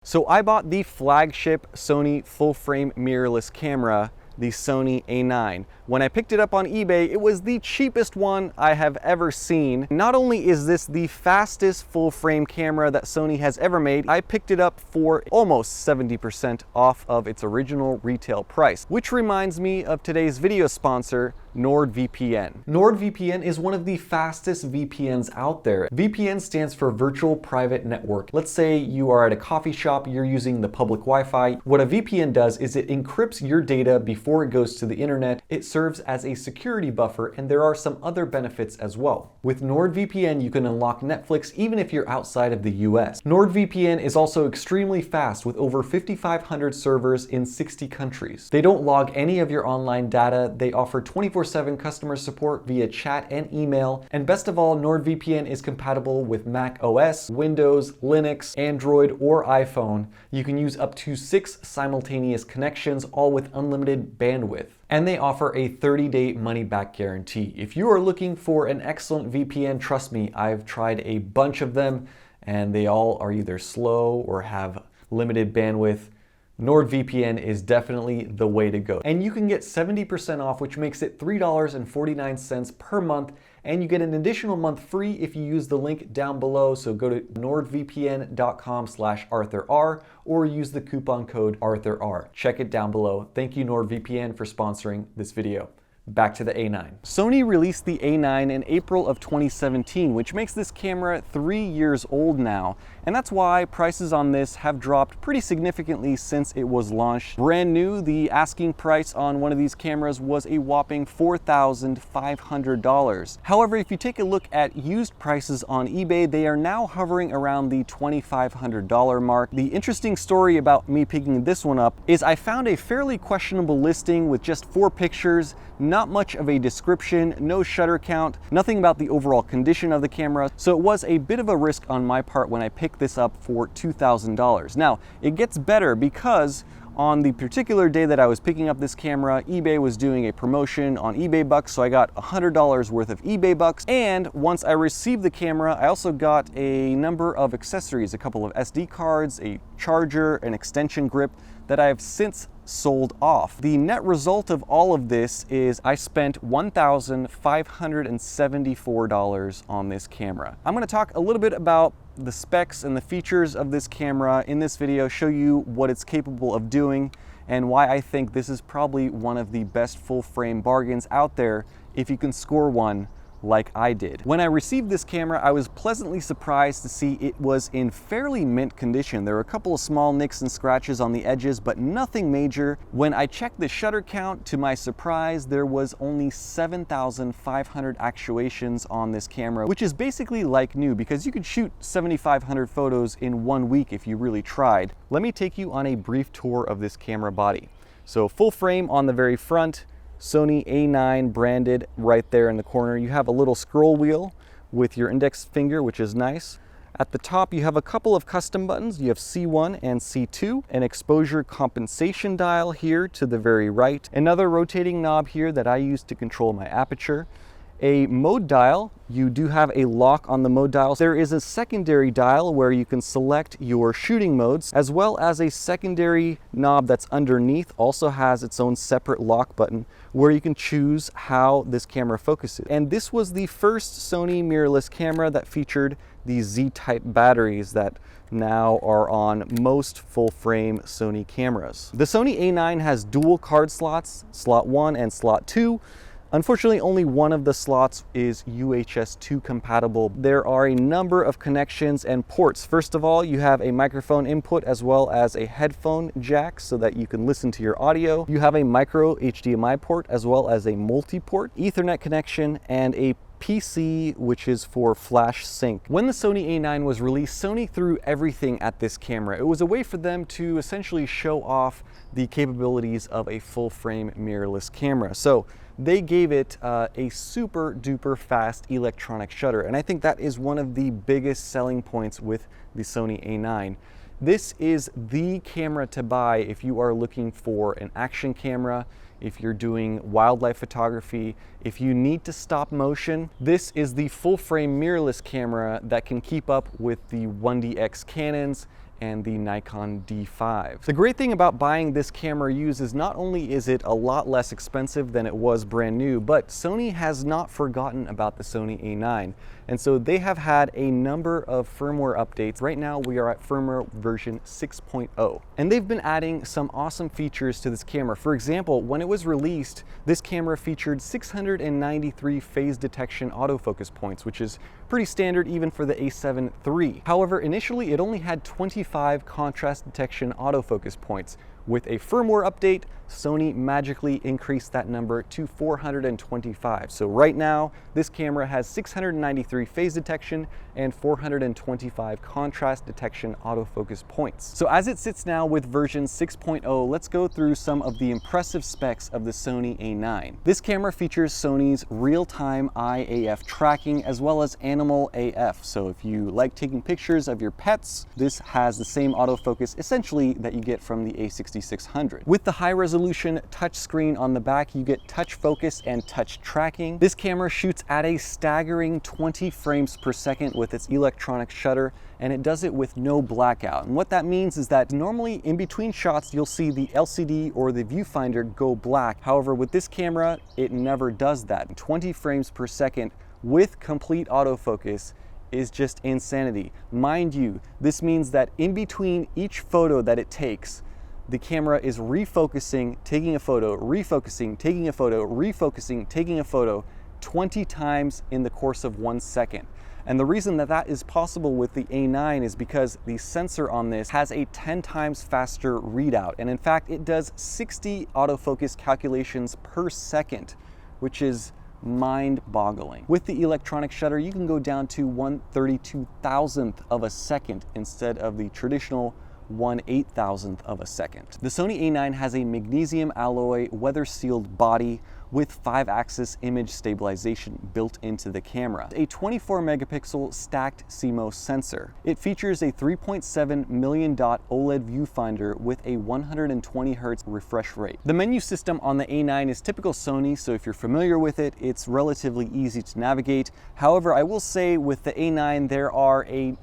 So I bought the flagship Sony full-frame mirrorless camera, the Sony A9. When I picked it up on eBay, it was the cheapest one I have ever seen. Not only is this the fastest full-frame camera that Sony has ever made, I picked it up for almost 70% off of its original retail price, which reminds me of today's video sponsor, NordVPN. NordVPN is one of the fastest VPNs out there. VPN stands for Virtual Private Network. Let's say you are at a coffee shop, you're using the public Wi-Fi. What a VPN does is it encrypts your data before it goes to the internet. It serves as a security buffer, and there are some other benefits as well. With NordVPN, you can unlock Netflix even if you're outside of the US. NordVPN is also extremely fast with over 5,500 servers in 60 countries. They don't log any of your online data. They offer 24/7 customer support via chat and email. And best of all, NordVPN is compatible with Mac OS, Windows, Linux, Android, or iPhone. You can use up to 6 simultaneous connections, all with unlimited bandwidth. And they offer a 30-day money-back guarantee. If you are looking for an excellent VPN, trust me, I've tried a bunch of them, and they all are either slow or have limited bandwidth. NordVPN is definitely the way to go. And you can get 70% off, which makes it $3.49 per month, and you get an additional month free if you use the link down below. So go to nordvpn.com/ArthurR or use the coupon code ArthurR. Check it down below. Thank you, NordVPN, for sponsoring this video. Back to the A9. Sony released the A9 in April of 2017, which makes this camera 3 years old now. And that's why prices on this have dropped pretty significantly since it was launched. Brand new, the asking price on one of these cameras was a whopping $4,500. However, if you take a look at used prices on eBay, they are now hovering around the $2,500 mark. The interesting story about me picking this one up is I found a fairly questionable listing with just 4 pictures, not much of a description, no shutter count, nothing about the overall condition of the camera. So it was a bit of a risk on my part when I picked this up for $2,000. Now, it gets better because on the particular day that I was picking up this camera, eBay was doing a promotion on eBay Bucks, so I got $100 worth of eBay Bucks. And once I received the camera, I also got a number of accessories, a couple of SD cards, a charger, an extension grip that I have since sold off. The net result of all of this is I spent $1,574 on this camera. I'm going to talk a little bit about the specs and the features of this camera in this video, show you what it's capable of doing, and why I think this is probably one of the best full-frame bargains out there if you can score one like I did. When I received this camera, I was pleasantly surprised to see it was in fairly mint condition. There were a couple of small nicks and scratches on the edges, but nothing major. When I checked the shutter count, to my surprise, there was only 7,500 actuations on this camera, which is basically like new because you could shoot 7,500 photos in 1 week if you really tried. Let me take you on a brief tour of this camera body. So full frame on the very front, Sony A9 branded right there in the corner. You have a little scroll wheel with your index finger, which is nice. At the top, you have a couple of custom buttons. You have C1 and C2, an exposure compensation dial here to the very right, another rotating knob here that I use to control my aperture, a mode dial. You do have a lock on the mode dial. There is a secondary dial where you can select your shooting modes, as well as a secondary knob that's underneath, also has its own separate lock button where you can choose how this camera focuses. And this was the first Sony mirrorless camera that featured the Z-type batteries that now are on most full-frame Sony cameras. The Sony A9 has dual card slots, slot 1 and slot 2. Unfortunately, only one of the slots is UHS 2 compatible. There are a number of connections and ports. First of all, you have a microphone input as well as a headphone jack so that you can listen to your audio. You have a micro HDMI port as well as a multi-port Ethernet connection and a PC, which is for flash sync. When the Sony A9 was released, Sony threw everything at this camera. It was a way for them to essentially show off the capabilities of a full-frame mirrorless camera. So they gave it a super duper fast electronic shutter, and I think that is one of the biggest selling points with the Sony A9. This is the camera to buy if you are looking for an action camera, if you're doing wildlife photography, if you need to stop motion. This is the full frame mirrorless camera that can keep up with the 1DX Canons and the Nikon D5. The great thing about buying this camera used is not only is it a lot less expensive than it was brand new, but Sony has not forgotten about the Sony A9. And so they have had a number of firmware updates. Right now we are at firmware version 6.0. And they've been adding some awesome features to this camera. For example, when it was released, this camera featured 693 phase detection autofocus points, which is pretty standard even for the A7 III. However, initially it only had 25 contrast detection autofocus points. With a firmware update, Sony magically increased that number to 425. So right now, this camera has 693 phase detection and 425 contrast detection autofocus points. So as it sits now with version 6.0, let's go through some of the impressive specs of the Sony A9. This camera features Sony's real-time eye AF tracking as well as animal AF. So if you like taking pictures of your pets, this has the same autofocus essentially that you get from the A6600. With the high resolution touchscreen on the back, you get touch focus and touch tracking. This camera shoots at a staggering 20 frames per second with its electronic shutter, and it does it with no blackout. And what that means is that normally in between shots, you'll see the LCD or the viewfinder go black. However, with this camera, it never does that. 20 frames per second with complete autofocus is just insanity. Mind you, this means that in between each photo that it takes, the camera is refocusing, taking a photo, refocusing, taking a photo, refocusing, taking a photo 20 times in the course of 1 second. And the reason that that is possible with the A9 is because the sensor on this has a 10 times faster readout. And in fact, it does 60 autofocus calculations per second, which is mind-boggling. With the electronic shutter, you can go down to 1/32,000th of a second instead of the traditional 1/8,000th of a second. The Sony A9 has a magnesium alloy weather-sealed body with 5-axis image stabilization built into the camera. A 24 megapixel stacked CMOS sensor. It features a 3.7 million dot OLED viewfinder with a 120 Hz refresh rate. The menu system on the A9 is typical Sony, so if you're familiar with it, it's relatively easy to navigate. However, I will say with the A9, there are a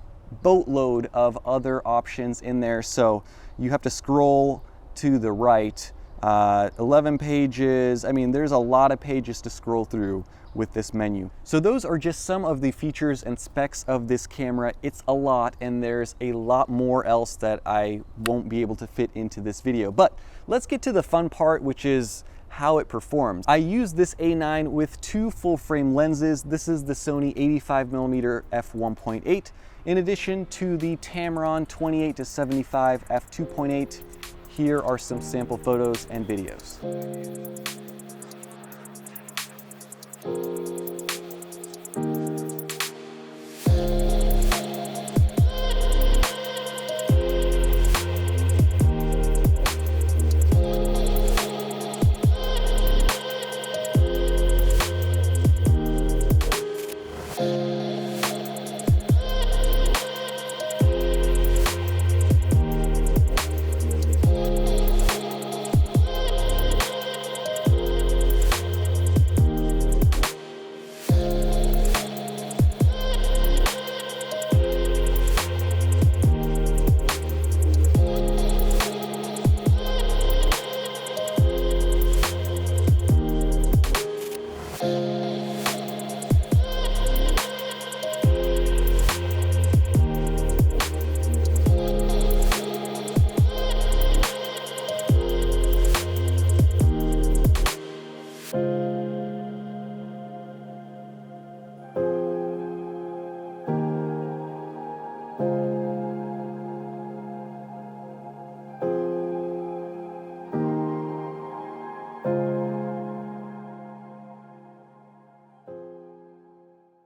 boatload of other options in there, so you have to scroll to the right. 11 pages, I mean, there's a lot of pages to scroll through with this menu. So those are just some of the features and specs of this camera. It's a lot, and there's a lot more else that I won't be able to fit into this video. But let's get to the fun part, which is how it performs. I use this A9 with 2 full frame lenses. This is the Sony 85mm f1.8 in addition to the Tamron 28-75 f2.8. Here are some sample photos and videos.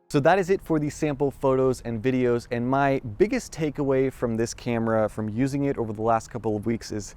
So that is it for the sample photos and videos, and my biggest takeaway from this camera, from using it over the last couple of weeks, is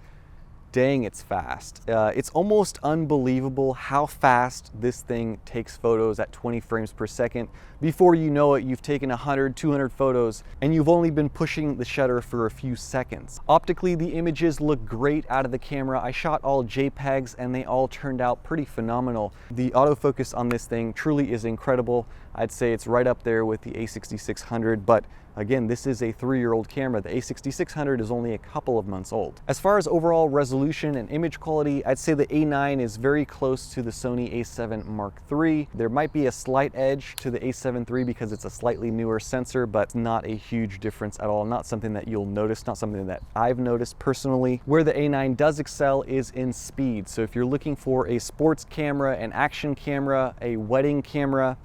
dang, it's fast. It's almost unbelievable how fast this thing takes photos at 20 frames per second. Before you know it, you've taken 100, 200 photos, and you've only been pushing the shutter for a few seconds. Optically, the images look great out of the camera. I shot all JPEGs and they all turned out pretty phenomenal. The autofocus on this thing truly is incredible. I'd say it's right up there with the A6600, but again, this is a 3-year-old camera. The A6600 is only a couple of months old. As far as overall resolution and image quality, I'd say the A9 is very close to the Sony A7 Mark III. There might be a slight edge to the A7 III because it's a slightly newer sensor, but not a huge difference at all. Not something that you'll notice, not something that I've noticed personally. Where the A9 does excel is in speed. So if you're looking for a sports camera, an action camera, a wedding camera,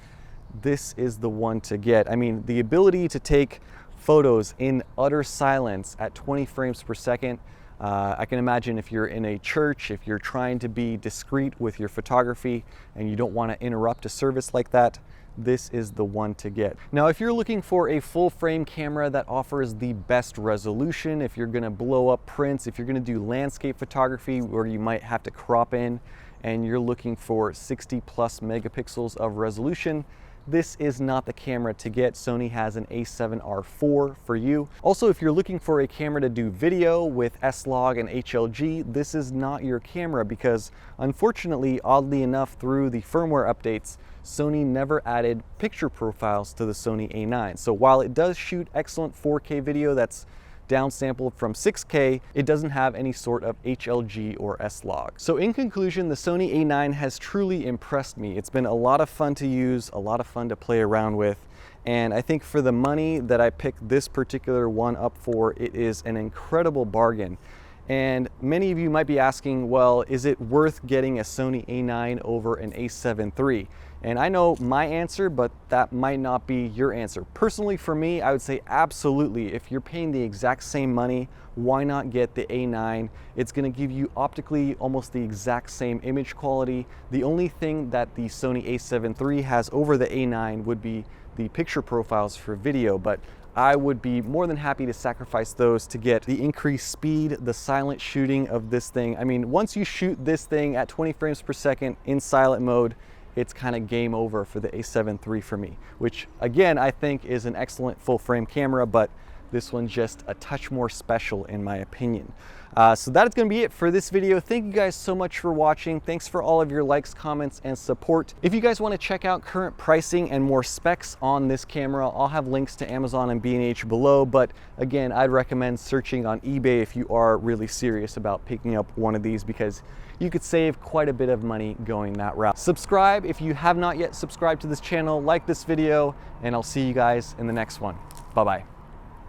this is the one to get. I mean, the ability to take photos in utter silence at 20 frames per second. I can imagine if you're in a church, if you're trying to be discreet with your photography and you don't want to interrupt a service like that, this is the one to get. Now, if you're looking for a full frame camera that offers the best resolution, if you're gonna blow up prints, if you're gonna do landscape photography where you might have to crop in and you're looking for 60+ megapixels of resolution, this is not the camera to get. Sony has an A7R IV for you. Also, if you're looking for a camera to do video with S-Log and HLG, this is not your camera because unfortunately, oddly enough, through the firmware updates, Sony never added picture profiles to the Sony A9. So while it does shoot excellent 4K video that's downsampled from 6K, it doesn't have any sort of HLG or S-Log. So in conclusion, the Sony A9 has truly impressed me. It's been a lot of fun to use, a lot of fun to play around with. And I think for the money that I picked this particular one up for, it is an incredible bargain. And many of you might be asking, well, is it worth getting a Sony A9 over an A7 III? And I know my answer, but that might not be your answer. Personally, for me, I would say absolutely. If you're paying the exact same money, why not get the A9? It's gonna give you optically almost the exact same image quality. The only thing that the Sony A7 III has over the A9 would be the picture profiles for video, but I would be more than happy to sacrifice those to get the increased speed, the silent shooting of this thing. I mean, once you shoot this thing at 20 frames per second in silent mode, it's kind of game over for the A7 III for me, which again, I think is an excellent full frame camera, but this one's just a touch more special in my opinion. So that is going to be it for this video. Thank you guys so much for watching. Thanks for all of your likes, comments, and support. If you guys want to check out current pricing and more specs on this camera, I'll have links to Amazon and B&H below. But again, I'd recommend searching on eBay if you are really serious about picking up one of these because you could save quite a bit of money going that route. Subscribe if you have not yet subscribed to this channel, like this video, and I'll see you guys in the next one. Bye-bye.